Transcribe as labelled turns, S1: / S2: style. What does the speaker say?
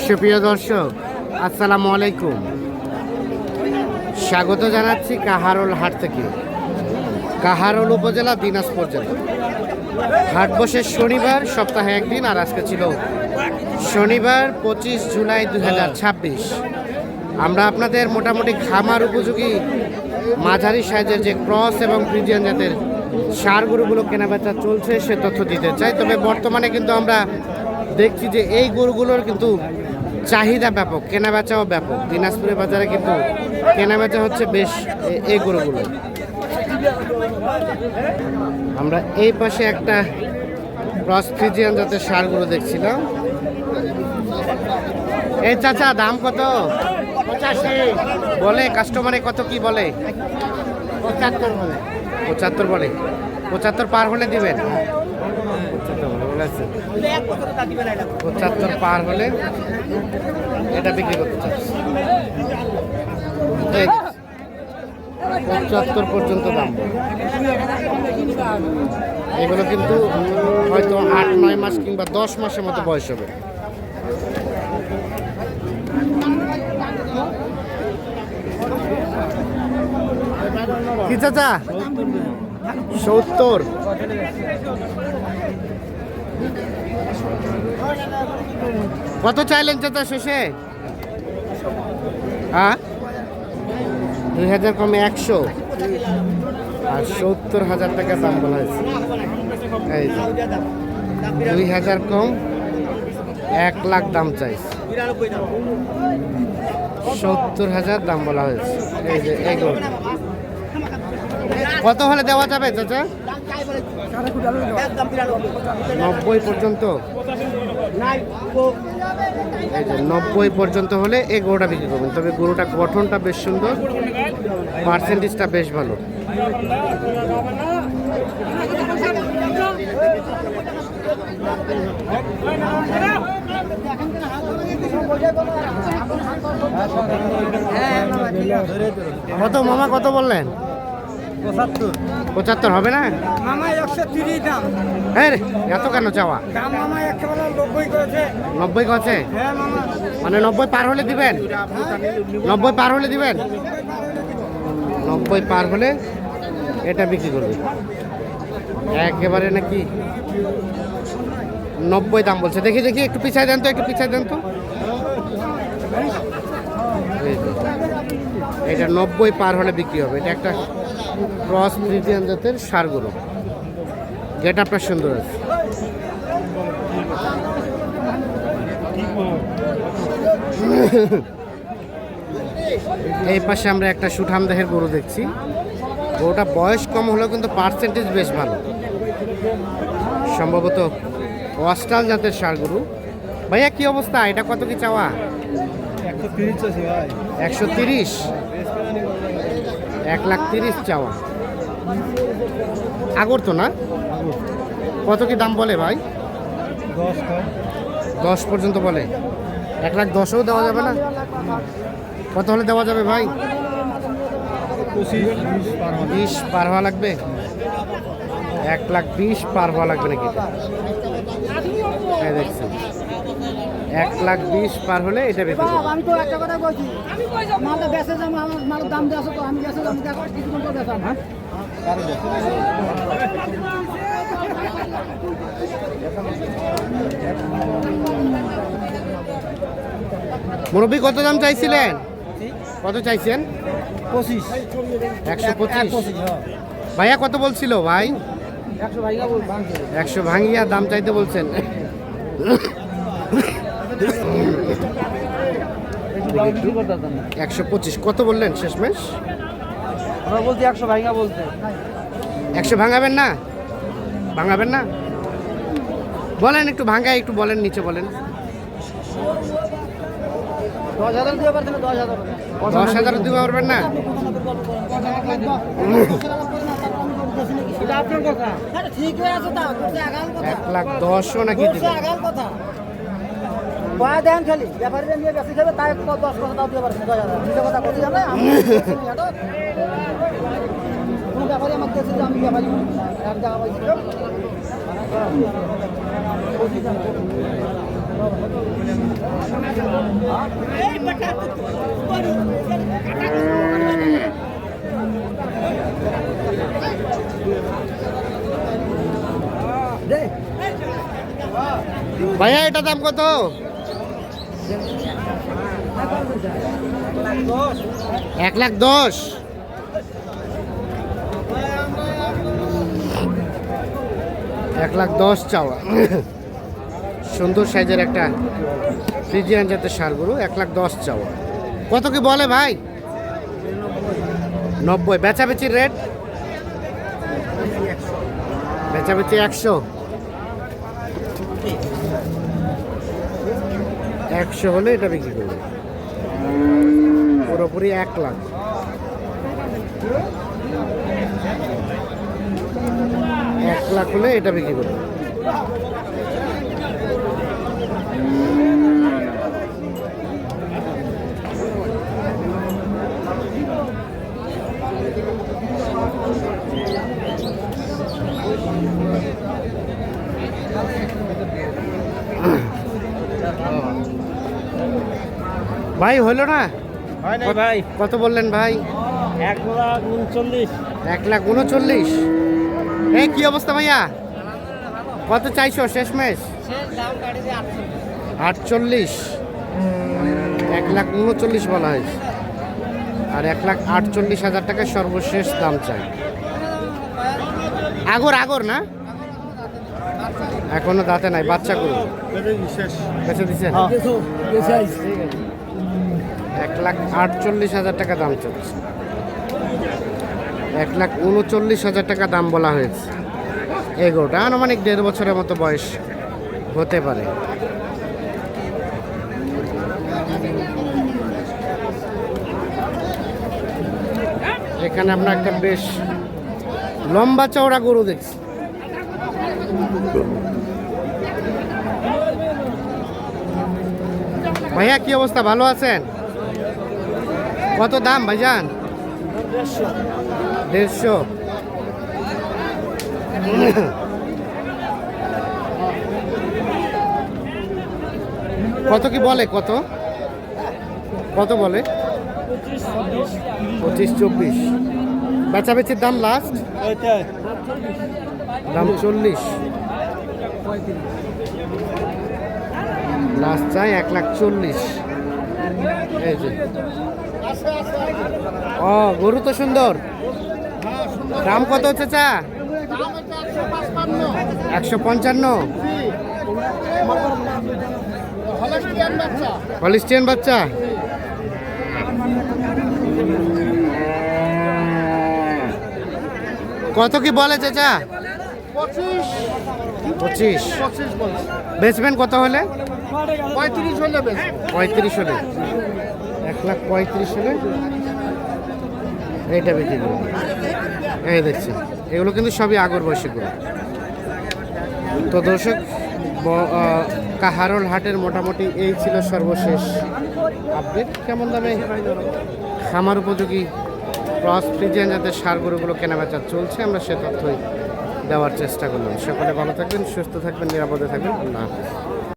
S1: সুপ্রিয় দর্শক, আসসালামু আলাইকুম। স্বাগত জানাচ্ছি কাহারোল হাট থেকে। কাহারোল উপজেলা, দিনাজপুর জেলা। হাট বসে শনিবার, সপ্তাহে একদিন। আর আজকে ছিল শনিবার 25 জুলাই 2026। আমরা আপনাদের মোটামুটি খামার উপযোগী মাঝারি সাইজের যে ক্রস এবং ফ্রিজিয়ান জাতের ষাঁড় গরুগুলো কেনাবেচা চলছে সে তথ্য দিতে চাই। তবে বর্তমানে কিন্তু আমরা দেখছি যে এই গরুগুলোর কিন্তু চাহিদা ব্যাপক, কেনাবেচাও ব্যাপক। দিনাজপুরের বাজারে কিন্তু কেনাবেচা হচ্ছে বেশ এই গরুগুলো। আমরা এই পাশে একটা ক্রস ফ্রিজিয়ান জাতের ষাঁড় গরু দেখছিলাম। এই চাচা, দাম কত? 85 বলে কাস্টমারে। কত কি বলে? 75 বলে। 75 বলে। 75 পার হলে দিবেন? 75 পার হলে এটা বিক্রি করতে চাচ্ছি। 75 পর্যন্ত দাম। এগুলো কিন্তু হয়তো 8-9 মাস কিংবা 10 মাসের মতো বয়স হবে। কি চাচা? 70। কত চাইলেন চাচা শেষে? হ্যাঁ, 2000 কমে 100 আর 70,000 টাকা দাম বলা হয়েছে। এই 2000 কম 1 লাখ দাম চাইছে, 70,000 দাম বলা হয়েছে। এই যে এগুলো কত হলে দেওয়া যাবে চাচা? 90 পর্যন্ত। এই যে 90 পর্যন্ত হলে এই গরুটা বিক্রি করবেন। তবে গরুটা গঠনটা বেশ সুন্দর, পার্সেন্টেজটা বেশ ভালো। কত মামা, কত বললেন? 75 হবে না?
S2: মামা 130 দাম।
S1: হ্যাঁ রে, এত কেন চাওয়া?
S2: দাম মামা একেবারে 90 করেছে।
S1: 90 কছে?
S2: হ্যাঁ মামা।
S1: মানে 90 পার হলে দিবেন? 90 পার হলে দিবেন? 90 পার হলে এটা বিক্রি করবে একেবারে নাকি? 90 দাম বলছে। দেখি দেখি, একটু পিছায় দেন তো, একটু পিছায় দেন তো। এটা 90 পার হলে বিক্রি হবে। এটা একটা ক্রস ফ্রিজিয়ান জাতের ষাঁড় গরু। গেট আপটা সুন্দর আছে। এই পাশে আমরা একটা সুঠাম দেহের গরু দেখছি। গরুটা বয়স কম হলেও কিন্তু পার্সেন্টেজ বেশ ভালো। সম্ভবত অস্ট্রাল জাতের ষাঁড় গরু। ভাইয়া কি অবস্থা? এটা কত কি চাওয়া? 130। 1,30,000 চাওয়া। আগর তো না? কত কি দাম বলে ভাই? 10 পর্যন্ত বলে। 1,10,000ও দেওয়া যাবে না? কত হলে দেওয়া যাবে ভাই? 20 পার হওয়া লাগবে। 1,20,000 পার হওয়া লাগবে নাকি? দেখছেন, 1,20,000 পার হলে এটা বিক্রি করব।
S2: আমি তো একটা কথা বলছি, মালটা বেচে যাবো, আমার মালের দাম দেওয়া তো আমি বেচে যাবো, দেখো কিছুক্ষণ করে বেচাম। হ্যাঁ,
S1: মুরব্বী কত দাম চাইছিলেন? কত চাইছেন?
S2: 25।
S1: 125। ভাইয়া কত বলছিল ভাই? 100 ভাঙিয়া দাম চাইতে বলছেন। 125 কত বললেন শেষমেশ?
S2: আমরা বলছি 100 ভাঙা বলতে।
S1: 100 ভাঙাবেন না? ভাঙাবেন না? বলেন একটু ভাঙায়, একটু বলেন, নিচে বলেন।
S2: 10,000 দিতে পারছেন? 10,000
S1: 10,000 দিতে পারবেন না?
S2: এটা আপনার কথা। আরে ঠিক হয়ে আছে, তা করতে আগাল কথা।
S1: 1,10,000 নাকি
S2: করতে
S1: দিবেন?
S2: আগাল কথা। পায় দেন খালি ব্যাপারীরা নিয়ে বেশি খাবে, তাই 10 কথা দাও দিতে পারছেন। 10,000 নিজে কথা করতে যাবে। আমি কোনো ব্যাপারী আমাকে দেখছি যে আমি ব্যাপারী এক জায়গা পাইছি।
S1: ভাইয়া এটা দাম কত? 1,10,000। 1,10,000 চাওয়া। সুন্দর সাইজের একটা ফ্রিজিয়ান জাতের ষাঁড় গরু, 1,10,000 চাওয়া। কত কি বলে ভাই? 90। বেচাবেচির রেট? বেচাবেচি 100। 100 হলে এটা বিক্রি করবে, পুরোপুরি 1 লাখ। 1 লাখ হলে এটা বিক্রি করবে। ভাই হলো না?
S2: হয় নাই ভাই,
S1: কত বললেন ভাই?
S2: 1,39,000।
S1: 1,39,000। এই কি অবস্থা ভাইয়া? কত চাইছো শেষমেশ? 48। 1,39,000 বলা হয়েছে, আর 1,48,000 টাকা সর্বশেষ দাম চাই। আগর না, এখনো দাঁতে নাই, বাচ্চা করুন বেঁচে দিচ্ছেন। 1,48,000 টাকা দাম চলছে। 1,39,000 টাকা দাম বলা হয়েছে। এই গরুটা আনুমানিক 1.5 বছরের মতো বয়স হতে পারে। এখানে আমরা একটা বেশ লম্বা চওড়া গরু দেখছি। ভাইয়া কি অবস্থা, ভালো আছেন? কত দাম ভাইজান? 150। কত কি বলে? কত কত বলে? 25-24। বেচাবেচির দাম লাস্ট দাম 40। লাস্ট চাই 1,40,000। এই যে ও গরু তো সুন্দর। দাম কত হচ্ছে চা? 155। হলিস্টিয়ান বাচ্চা। কত কি বলে চাচা? 25। বেচবেন কত হলে?
S2: 35 হলে বেশ।
S1: 35 হলে, 1,35,000 হলে এইটা বিক্রি করবো। এই দেখছি এগুলো কিন্তু সবই আগর বয়সী গরু। তো দর্শক, কাহারোল হাটের মোটামুটি এই ছিল সর্বশেষ আপডেট। কেমন দামে খামার উপযোগী ক্রস ফ্রিজিয়ান জাতের ষাঁড় গরুগুলো কেনাবেচা চলছে, আমরা সে তথ্যই দেওয়ার চেষ্টা করলাম। সকলে ভালো থাকবেন, সুস্থ থাকবেন, নিরাপদে থাকবেন। আল্লাহ হাফেজ।